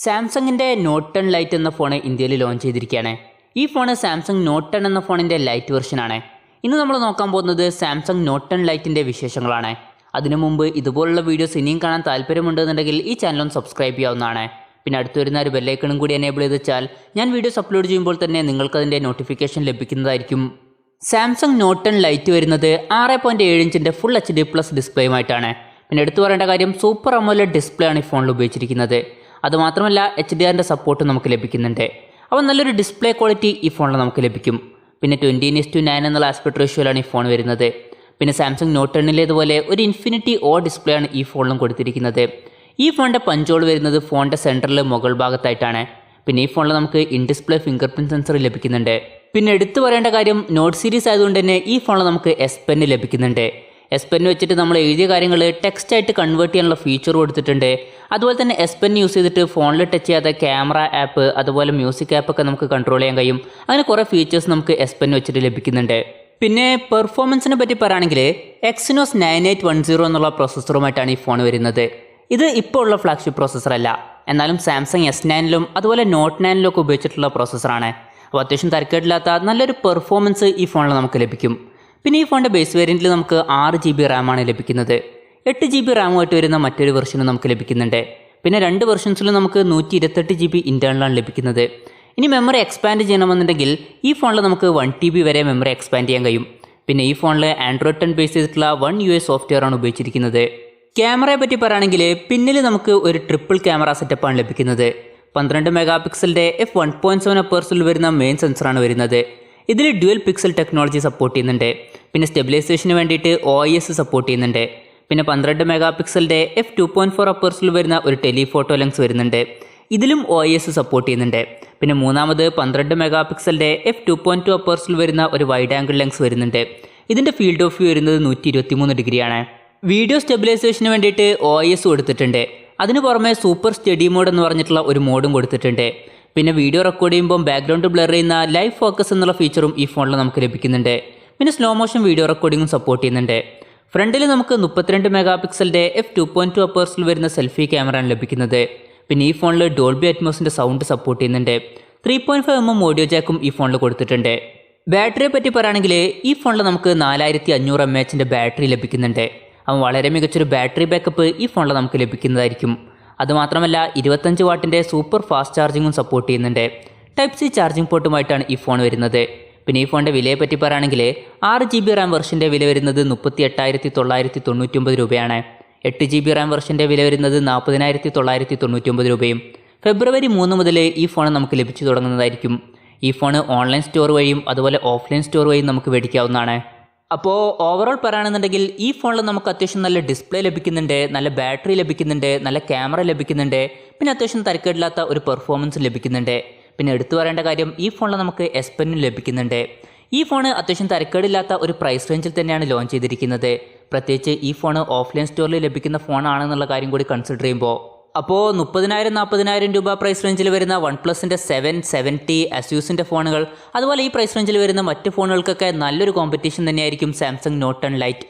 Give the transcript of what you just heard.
സാംസങ്ങിൻ്റെ not 10 light എന്ന phone ഇന്ത്യയിൽ ലോഞ്ച് ചെയ്തിരിക്കുകയാണ്. ഈ ഫോൺ സാംസങ് നോട്ട് 10 എന്ന ഫോണിൻ്റെ ലൈറ്റ് വെർഷനാണ്. ഇന്ന് നമ്മൾ നോക്കാൻ പോകുന്നത് സാംസങ് നോട്ട് 10 ലൈറ്റിൻ്റെ വിശേഷങ്ങളാണ്. അതിനു മുമ്പ് ഇതുപോലുള്ള വീഡിയോസ് ഇനിയും കാണാൻ താല്പര്യമുണ്ടെന്നുണ്ടെങ്കിൽ ഈ ചാനൽ ഒന്ന് സബ്സ്ക്രൈബ് ചെയ്യാവുന്നതാണ്. പിന്നെ അടുത്ത് വരുന്ന ഒരു ബെല്ലൈക്കണും കൂടി എനേബിൾ ചെയ്ത് വെച്ചാൽ ഞാൻ വീഡിയോസ് അപ്ലോഡ് ചെയ്യുമ്പോൾ തന്നെ നിങ്ങൾക്കതിൻ്റെ നോട്ടിഫിക്കേഷൻ ലഭിക്കുന്നതായിരിക്കും. സാംസങ് നോട്ട് 10 ലൈറ്റ് വരുന്നത് 6.7 ഇഞ്ചിൻ്റെ ഫുൾ HD+ ഡിസ്പ്ലേയുമായിട്ടാണ്. പിന്നെ എടുത്തു പറയേണ്ട കാര്യം സൂപ്പർ അമോലെഡ് ഡിസ്പ്ലേ ആണ് ഈ ഫോണിൽ ഉപയോഗിച്ചിരിക്കുന്നത്. അതുമാത്രമല്ല HDRൻ്റെ സപ്പോർട്ട് നമുക്ക് ലഭിക്കുന്നുണ്ട്. അപ്പോൾ നല്ലൊരു ഡിസ്പ്ലേ ക്വാളിറ്റി ഈ ഫോണിൽ നമുക്ക് ലഭിക്കും. പിന്നെ 20:9 എന്നുള്ള ആസ്പെക്ട് റേഷ്യോയിലാണ് ഈ ഫോൺ വരുന്നത്. പിന്നെ സാംസങ് നോട്ട് 10ലേതുപോലെ ഒരു ഇൻഫിനിറ്റി ഡി ആണ് ഈ ഫോണിലും കൊടുത്തിരിക്കുന്നത്. ഈ ഫോണിൻ്റെ പഞ്ചോൾ വരുന്നത് ഫോണിൻ്റെ സെൻറ്ററിൽ മുകൾ ഭാഗത്തായിട്ടാണ്. പിന്നെ ഈ ഫോണിൽ നമുക്ക് in display finger print sensor ലഭിക്കുന്നുണ്ട്. പിന്നെ എടുത്തു പറയേണ്ട കാര്യം നോട്ട് സീരീസ് ആയതുകൊണ്ട് തന്നെ ഈ ഫോണിൽ നമുക്ക് എസ് പെൻ ലഭിക്കുന്നുണ്ട്. എസ് പെൻ വെച്ചിട്ട് നമ്മൾ എഴുതിയ കാര്യങ്ങൾ ടെക്സ്റ്റ് ആയിട്ട് കൺവേർട്ട് ചെയ്യാനുള്ള ഫീച്ചർ കൊടുത്തിട്ടുണ്ട്. അതുപോലെ തന്നെ എസ് പെൻ യൂസ് ചെയ്തിട്ട് ഫോണിൽ ടച്ച് ചെയ്യാതെ ക്യാമറ ആപ്പ് അതുപോലെ മ്യൂസിക് ആപ്പൊക്കെ നമുക്ക് കൺട്രോൾ ചെയ്യാൻ കഴിയും. അങ്ങനെ കുറേ ഫീച്ചേഴ്സ് നമുക്ക് എസ് പെൻ വെച്ചിട്ട് ലഭിക്കുന്നുണ്ട്. പിന്നെ പെർഫോമൻസിനെ പറ്റി പറയുകയാണെങ്കിൽ exynos 9810 എന്നുള്ള പ്രോസസ്സറുമായിട്ടാണ് ഈ ഫോൺ വരുന്നത്. ഇത് ഇപ്പോൾ ഉള്ള ഫ്ലാഗ്ഷിപ്പ് പ്രോസസ്സർ അല്ല, എന്നാലും സാംസങ് S9ലും അതുപോലെ നോട്ട് 9ലും ഒക്കെ ഉപയോഗിച്ചിട്ടുള്ള പ്രോസസ്സറാണ്. അപ്പോൾ അത്യാവശ്യം തരക്കേടില്ലാത്ത നല്ലൊരു പെർഫോമൻസ് ഈ ഫോണിൽ നമുക്ക് ലഭിക്കും. പിന്നെ ഈ ഫോണിൻ്റെ ബേസ് വേരിയൻറ്റിൽ നമുക്ക് 6GB റാമാണ് ലഭിക്കുന്നത്. 8GB റാമുമായിട്ട് വരുന്ന മറ്റൊരു വെർഷനും നമുക്ക് ലഭിക്കുന്നുണ്ട്. പിന്നെ 2 വെർഷൻസിലും നമുക്ക് 128GB ഇൻറ്റേർണലാണ് ലഭിക്കുന്നത്. ഇനി മെമ്മറി എക്സ്പാൻഡ് ചെയ്യണമെന്നുണ്ടെങ്കിൽ ഈ ഫോണിൽ നമുക്ക് 1TB വരെ മെമ്മറി എക്സ്പാൻഡ് ചെയ്യാൻ കഴിയും. പിന്നെ ഈ ഫോണിൽ Android 10 ബേസ് ചെയ്തിട്ടുള്ള One UI സോഫ്റ്റ്വെയർ ആണ് ഉപയോഗിച്ചിരിക്കുന്നത്. ക്യാമറയെ പറ്റി പറയുകയാണെങ്കിൽ പിന്നിൽ നമുക്ക് ഒരു ട്രിപ്പിൾ ക്യാമറ സെറ്റപ്പാണ് ലഭിക്കുന്നത്. 12 മെഗാപിക്സലിൻ്റെ f1.7 അപ്പേഴ്സിൽ വരുന്ന മെയിൻ സെൻസറാണ് വരുന്നത്. ഇതിൽ ഡ്യുവൽ പിക്സൽ ടെക്നോളജി സപ്പോർട്ട് ചെയ്യുന്നുണ്ട്. പിന്നെ സ്റ്റെബിലൈസേഷന് വേണ്ടിയിട്ട് OIS സപ്പോർട്ട് ചെയ്യുന്നുണ്ട്. പിന്നെ 12 മെഗാപിക്സലിൻ്റെ f2.4 അപ്പേഴ്സിൽ വരുന്ന ഒരു ടെലിഫോട്ടോ ലെൻസ് വരുന്നുണ്ട്. ഇതിലും OIS സപ്പോർട്ട് ചെയ്യുന്നുണ്ട്. പിന്നെ മൂന്നാമത് 12 മെഗാപിക്സലിൻ്റെ f2.2 അപ്പേഴ്സിൽ വരുന്ന ഒരു വൈഡ് ആംഗിൾ ലെൻസ് വരുന്നുണ്ട്. ഇതിൻ്റെ ഫീൽഡ് ഓഫ് വ്യൂ വരുന്നത് 123 ഡിഗ്രിയാണ്. വീഡിയോ സ്റ്റെബിലൈസേഷന് വേണ്ടിയിട്ട് OIS കൊടുത്തിട്ടുണ്ട്. അതിന് പുറമെ സൂപ്പർ സ്റ്റഡി മോഡ് എന്ന് പറഞ്ഞിട്ടുള്ള ഒരു മോഡും കൊടുത്തിട്ടുണ്ട്. പിന്നെ വീഡിയോ റെക്കോർഡ് ചെയ്യുമ്പോൾ ബാക്ക്ഗ്രൗണ്ട് ബ്ലർ ചെയ്യുന്ന ലൈവ് ഫോക്കസ് എന്നുള്ള ഫീച്ചറും ഈ ഫോണിൽ നമുക്ക് ലഭിക്കുന്നുണ്ട്. പിന്നെ സ്ലോ മോഷൻ വീഡിയോ റെക്കോർഡിങ്ങും സപ്പോർട്ട് ചെയ്യുന്നുണ്ട്. ഫ്രണ്ടിൽ നമുക്ക് 32 മെഗാപിക്സലിൻ്റെ f2.2 അപ്പേഴ്സിൽ വരുന്ന സെൽഫി ക്യാമറയാണ് ലഭിക്കുന്നത്. പിന്നെ ഈ ഫോണിൽ ഡോൾബി അറ്റ്മോസിൻ്റെ സൗണ്ട് സപ്പോർട്ട് ചെയ്യുന്നുണ്ട്. 3.5mm ഓഡിയോ ജാക്കും ഈ ഫോണിൽ കൊടുത്തിട്ടുണ്ട്. ബാറ്ററിയെ പറ്റി പറയുകയാണെങ്കിൽ ഈ ഫോണിൽ നമുക്ക് 4500 mAhൻ്റെ ബാറ്ററി ലഭിക്കുന്നുണ്ട്. അപ്പം വളരെ മികച്ചൊരു ബാറ്ററി ബാക്കപ്പ് ഈ ഫോണിൽ നമുക്ക് ലഭിക്കുന്നതായിരിക്കും. അതുമാത്രമല്ല 25 വാട്ടിൻ്റെ സൂപ്പർ ഫാസ്റ്റ് ചാർജിങ്ങും സപ്പോർട്ട് ചെയ്യുന്നുണ്ട്. Type-C ചാർജിംഗ് പോർട്ടുമായിട്ടാണ് ഈ ഫോൺ വരുന്നത്. പിന്നെ ഈ ഫോണിൻ്റെ വിലയെ പറ്റി പറയുകയാണെങ്കിൽ 6GB റാം വെർഷൻ്റെ വില വരുന്നത് 38,999 രൂപയാണ്. 8GB റാം വെർഷൻ്റെ വില വരുന്നത് 40,999 രൂപയും. ഫെബ്രുവരി 3 മുതൽ ഈ ഫോൺ നമുക്ക് ലഭിച്ചു തുടങ്ങുന്നതായിരിക്കും. ഈ ഫോൺ ഓൺലൈൻ സ്റ്റോർ വഴിയും അതുപോലെ ഓഫ്ലൈൻ സ്റ്റോർ വഴിയും നമുക്ക് മേടിക്കാവുന്നതാണ്. അപ്പോൾ ഓവറോൾ പറയുകയാണെന്നുണ്ടെങ്കിൽ ഈ ഫോണിൽ നമുക്ക് അത്യാവശ്യം നല്ല ഡിസ്പ്ലേ ലഭിക്കുന്നുണ്ട്, നല്ല ബാറ്ററി ലഭിക്കുന്നുണ്ട്, നല്ല ക്യാമറ ലഭിക്കുന്നുണ്ട്. പിന്നെ അത്യാവശ്യം തരക്കേടില്ലാത്ത ഒരു പെർഫോമൻസ് ലഭിക്കുന്നുണ്ട്. പിന്നെ എടുത്തു പറയേണ്ട കാര്യം ഈ ഫോണിൽ നമുക്ക് എസ് പെന്നും ലഭിക്കുന്നുണ്ട്. ഈ ഫോൺ അത്യാവശ്യം തരക്കേടില്ലാത്ത ഒരു പ്രൈസ് റേഞ്ചിൽ തന്നെയാണ് ലോഞ്ച് ചെയ്തിരിക്കുന്നത്. പ്രത്യേകിച്ച് ഈ ഫോൺ ഓഫ്ലൈൻ സ്റ്റോറിൽ ലഭിക്കുന്ന ഫോണാണെന്നുള്ള കാര്യം കൂടി കൺസിഡർ ചെയ്യുമ്പോൾ. അപ്പോൾ 30,000-40,000 രൂപ പ്രൈസ് റേഞ്ചിൽ വരുന്ന OnePlusൻ്റെ 770 Asusൻ്റെ ഫോണുകൾ അതുപോലെ ഈ പ്രൈസ് റേഞ്ചിൽ വരുന്ന മറ്റ് ഫോണുകൾക്കൊക്കെ നല്ലൊരു കോമ്പറ്റീഷൻ തന്നെയായിരിക്കും സാംസങ് നോട്ട് 10 ലൈറ്റ്.